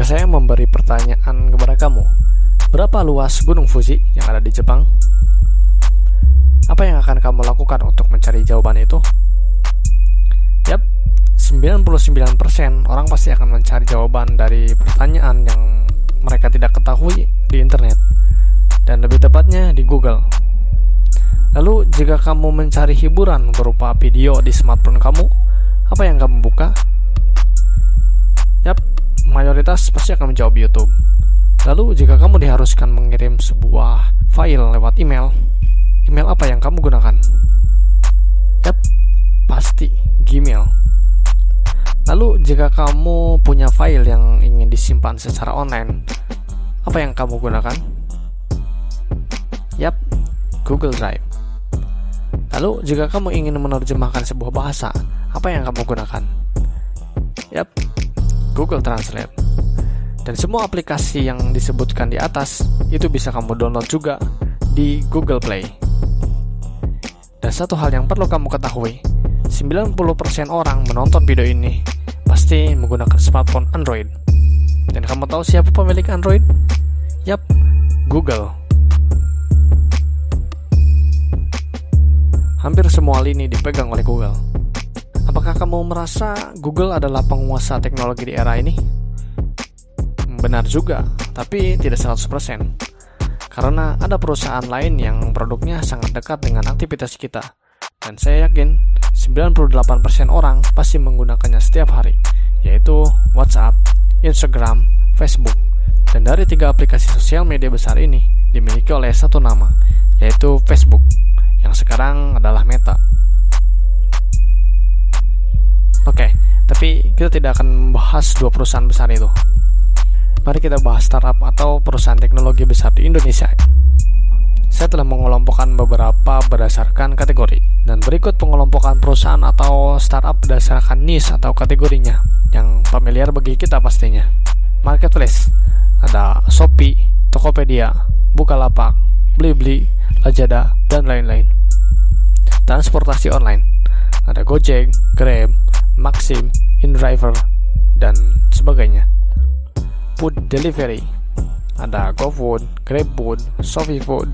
Jika saya memberi pertanyaan kepada kamu, berapa luas Gunung Fuji yang ada di Jepang? Apa yang akan kamu lakukan untuk mencari jawaban itu? Yap, 99% orang pasti akan mencari jawaban dari pertanyaan yang mereka tidak ketahui di internet, dan lebih tepatnya di Google. Lalu, jika kamu mencari hiburan berupa video di smartphone kamu, apa yang kamu buka? Yap, mayoritas pasti akan menjawab YouTube. Lalu, jika kamu diharuskan mengirim sebuah file lewat email apa yang kamu gunakan? Yap, pasti Gmail. Lalu, jika kamu punya file yang ingin disimpan secara online, apa yang kamu gunakan? Yap, Google Drive. Lalu, jika kamu ingin menerjemahkan sebuah bahasa, apa yang kamu gunakan? Yap, Google Translate. Dan semua aplikasi yang disebutkan di atas, itu bisa kamu download juga di Google Play. Dan satu hal yang perlu kamu ketahui, 90% orang menonton video ini pasti menggunakan smartphone Android. Dan kamu tahu siapa pemilik Android? Yap, Google. Hampir semua lini dipegang oleh Google. Apakah kamu merasa Google adalah penguasa teknologi di era ini? Benar juga, tapi tidak 100%. Karena ada perusahaan lain yang produknya sangat dekat dengan aktivitas kita. Dan saya yakin 98% orang pasti menggunakannya setiap hari, yaitu WhatsApp, Instagram, Facebook. Dan dari 3 aplikasi sosial media besar ini dimiliki oleh satu nama, yaitu Facebook, yang sekarang adalah Meta. Oke, tapi kita tidak akan membahas 2 perusahaan besar itu. Mari kita bahas startup atau perusahaan teknologi besar di Indonesia. Saya telah mengelompokkan beberapa berdasarkan kategori, dan berikut pengelompokan perusahaan atau startup berdasarkan niche atau kategorinya, yang familiar bagi kita pastinya. Marketplace, ada Shopee, Tokopedia, Bukalapak, Blibli, Lazada, dan lain-lain. Transportasi online, ada Gojek, Grab, Maxim, InDriver, dan sebagainya. Food delivery, ada GoFood, GrabFood, ShopeeFood,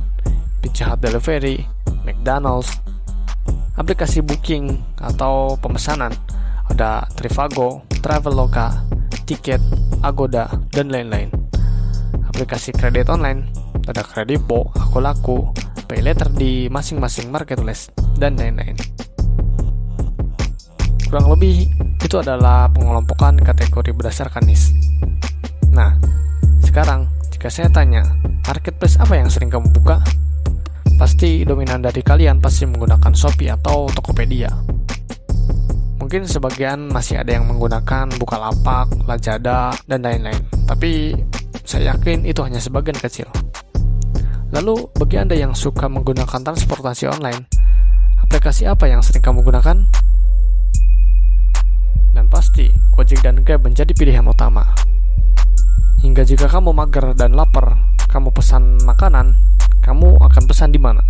Pizza Hut Delivery, McDonald's. Aplikasi booking atau pemesanan, ada Trivago, Traveloka, Tiket, Agoda, dan lain-lain. Aplikasi kredit online, ada Kredipo, Akulaku, PayLater di masing-masing marketplace, dan lain-lain. Kurang lebih, itu adalah pengelompokan kategori berdasarkan niche. Nah, sekarang jika saya tanya, marketplace apa yang sering kamu buka? Pasti dominan dari kalian pasti menggunakan Shopee atau Tokopedia. Mungkin sebagian masih ada yang menggunakan Bukalapak, Lazada, dan lain-lain. Tapi saya yakin itu hanya sebagian kecil. Lalu, bagi Anda yang suka menggunakan transportasi online, aplikasi apa yang sering kamu gunakan? Dan pasti, Gojek dan Grab menjadi pilihan utama. Hingga jika kamu mager dan lapar, kamu pesan makanan, kamu akan pesan di mana?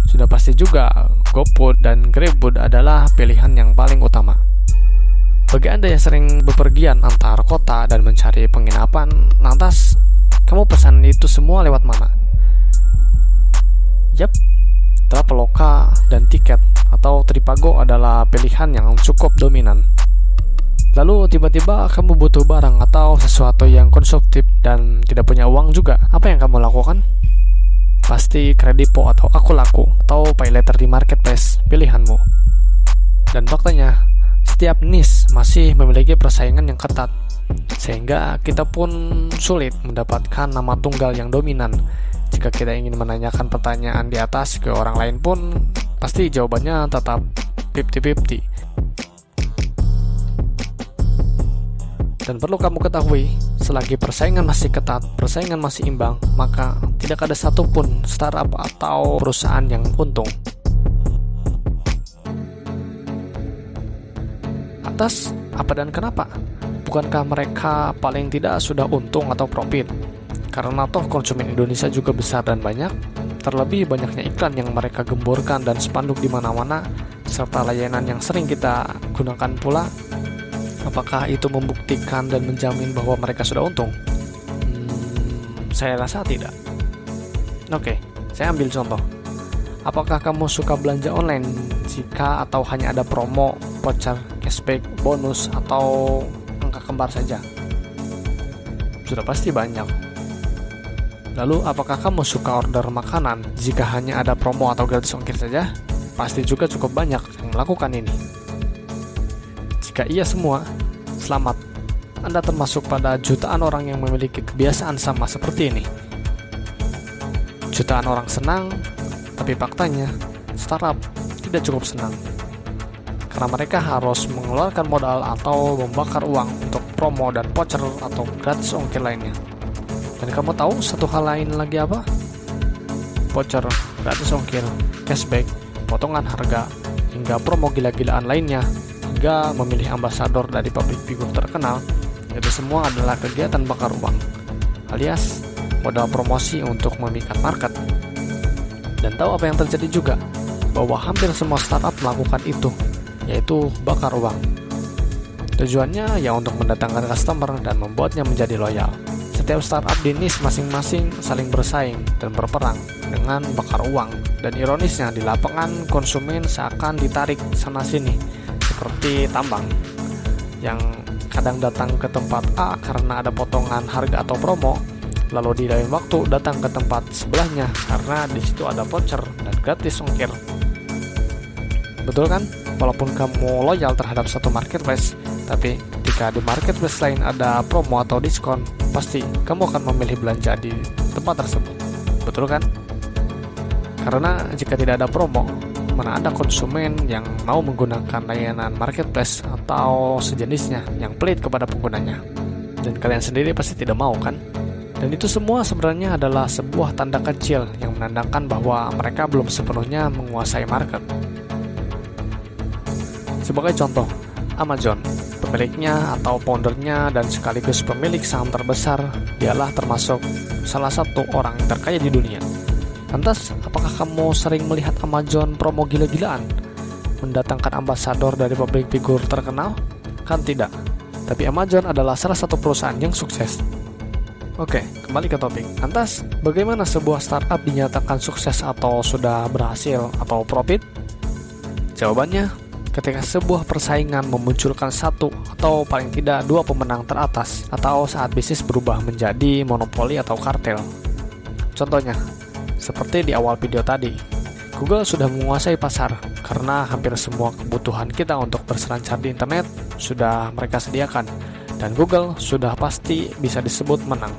Sudah pasti juga, GoFood dan GrabFood adalah pilihan yang paling utama. Bagi Anda yang sering bepergian antar kota dan mencari penginapan, lantas kamu pesan itu semua lewat mana? Yap, Traveloka dan Tiket atau Trivago adalah pilihan yang cukup dominan. Lalu tiba-tiba kamu butuh barang atau sesuatu yang konsumtif dan tidak punya uang juga. Apa yang kamu lakukan? Pasti Kredipo atau Akulaku atau PayLater di marketplace pilihanmu. Dan faktanya, setiap niche masih memiliki persaingan yang ketat, sehingga kita pun sulit mendapatkan nama tunggal yang dominan. Jika kita ingin menanyakan pertanyaan di atas ke orang lain pun, pasti jawabannya tetap 50-50. Dan perlu kamu ketahui, selagi persaingan masih ketat, persaingan masih imbang, maka tidak ada satupun startup atau perusahaan yang untung. Atas apa dan kenapa? Bukankah mereka paling tidak sudah untung atau profit? Karena toh konsumen Indonesia juga besar dan banyak, terlebih banyaknya iklan yang mereka gemburkan dan spanduk di mana-mana, serta layanan yang sering kita gunakan pula. Apakah itu membuktikan dan menjamin bahwa mereka sudah untung? Saya rasa tidak. Oke, saya ambil contoh. Apakah kamu suka belanja online jika atau hanya ada promo, voucher, cashback, bonus, atau angka kembar saja? Sudah pasti banyak. Lalu, apakah kamu suka order makanan jika hanya ada promo atau gratis ongkir saja? Pasti juga cukup banyak yang melakukan ini. Jika iya semua, selamat. Anda termasuk pada jutaan orang yang memiliki kebiasaan sama seperti ini. Jutaan orang senang, tapi faktanya startup tidak cukup senang. Karena mereka harus mengeluarkan modal atau membakar uang untuk promo dan voucher atau gratis ongkir lainnya. Dan kamu tahu satu hal lain lagi apa? Voucher, gratis ongkir, cashback, potongan harga, hingga promo gila-gilaan lainnya, hingga memilih ambasador dari public figure terkenal, itu semua adalah kegiatan bakar uang, alias modal promosi untuk memikat market. Dan tahu apa yang terjadi juga? Bahwa hampir semua startup melakukan itu, yaitu bakar uang. Tujuannya ya untuk mendatangkan customer dan membuatnya menjadi loyal. Setiap startup di niche masing-masing saling bersaing dan berperang dengan bakar uang. Dan ironisnya di lapangan konsumen seakan ditarik sana-sini, seperti tambang yang kadang datang ke tempat A karena ada potongan harga atau promo, lalu di lain waktu datang ke tempat sebelahnya karena di situ ada voucher dan gratis ongkir. Betul kan? Walaupun kamu loyal terhadap satu marketplace, tapi ketika di marketplace lain ada promo atau diskon, pasti kamu akan memilih belanja di tempat tersebut. Betul kan? Karena jika tidak ada promo, mana ada konsumen yang mau menggunakan layanan marketplace atau sejenisnya yang pelit kepada penggunanya. Dan kalian sendiri pasti tidak mau kan? Dan itu semua sebenarnya adalah sebuah tanda kecil yang menandakan bahwa mereka belum sepenuhnya menguasai market. Sebagai contoh, Amazon, pemiliknya atau foundernya dan sekaligus pemilik saham terbesar, dialah termasuk salah satu orang terkaya di dunia. Lantas, apakah kamu sering melihat Amazon promo gila-gilaan? Mendatangkan ambasador dari public figure terkenal? Kan tidak. Tapi Amazon adalah salah satu perusahaan yang sukses. Oke, kembali ke topik. Lantas, bagaimana sebuah startup dinyatakan sukses atau sudah berhasil atau profit? Jawabannya, ketika sebuah persaingan memunculkan satu atau paling tidak dua pemenang teratas, atau saat bisnis berubah menjadi monopoli atau kartel. Contohnya, seperti di awal video tadi, Google sudah menguasai pasar karena hampir semua kebutuhan kita untuk berselancar di internet sudah mereka sediakan, dan Google sudah pasti bisa disebut menang.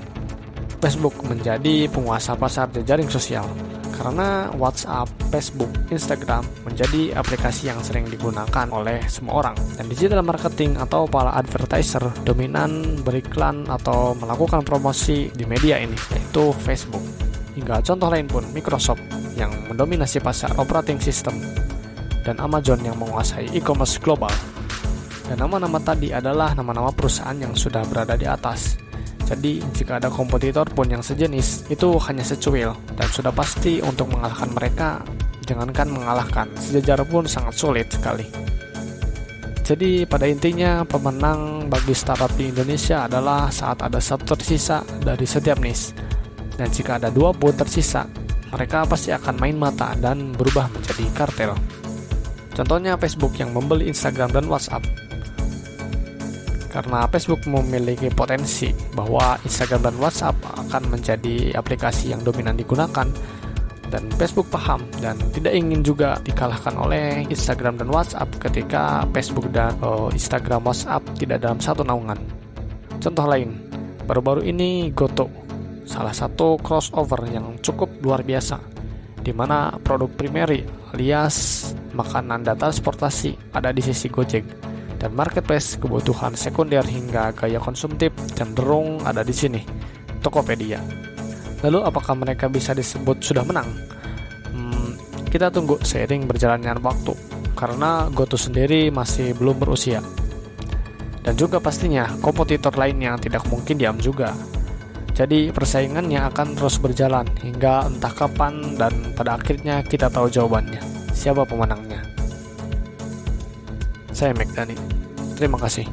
Facebook menjadi penguasa pasar jejaring sosial karena WhatsApp, Facebook, Instagram menjadi aplikasi yang sering digunakan oleh semua orang. Dan digital marketing atau para advertiser dominan beriklan atau melakukan promosi di media ini, yaitu Facebook. Hingga contoh lain pun, Microsoft yang mendominasi pasar operating system, dan Amazon yang menguasai e-commerce global. Dan nama-nama tadi adalah nama-nama perusahaan yang sudah berada di atas. Jadi, jika ada kompetitor pun yang sejenis, itu hanya secuil, dan sudah pasti untuk mengalahkan mereka, jangankan mengalahkan, sejajar pun sangat sulit sekali. Jadi, pada intinya, pemenang bagi startup di Indonesia adalah saat ada satu tersisa dari setiap niche. Dan jika ada dua pun tersisa, mereka pasti akan main mata dan berubah menjadi kartel. Contohnya Facebook yang membeli Instagram dan WhatsApp. Karena Facebook memiliki potensi bahwa Instagram dan WhatsApp akan menjadi aplikasi yang dominan digunakan, dan Facebook paham dan tidak ingin juga dikalahkan oleh Instagram dan WhatsApp ketika Facebook dan Instagram WhatsApp tidak dalam satu naungan. Contoh lain, baru-baru ini Goto, salah satu crossover yang cukup luar biasa, di mana produk primary alias makanan dan transportasi ada di sisi Gojek, dan marketplace kebutuhan sekunder hingga gaya konsumtif cenderung ada di sini, Tokopedia. Lalu apakah mereka bisa disebut sudah menang? Kita tunggu seiring berjalannya waktu, karena Goto sendiri masih belum berusia. Dan juga pastinya kompetitor lainnya tidak mungkin diam juga. Jadi persaingannya akan terus berjalan hingga entah kapan, dan pada akhirnya kita tahu jawabannya. Siapa pemenangnya? Saya Meg Dhani. Terima kasih.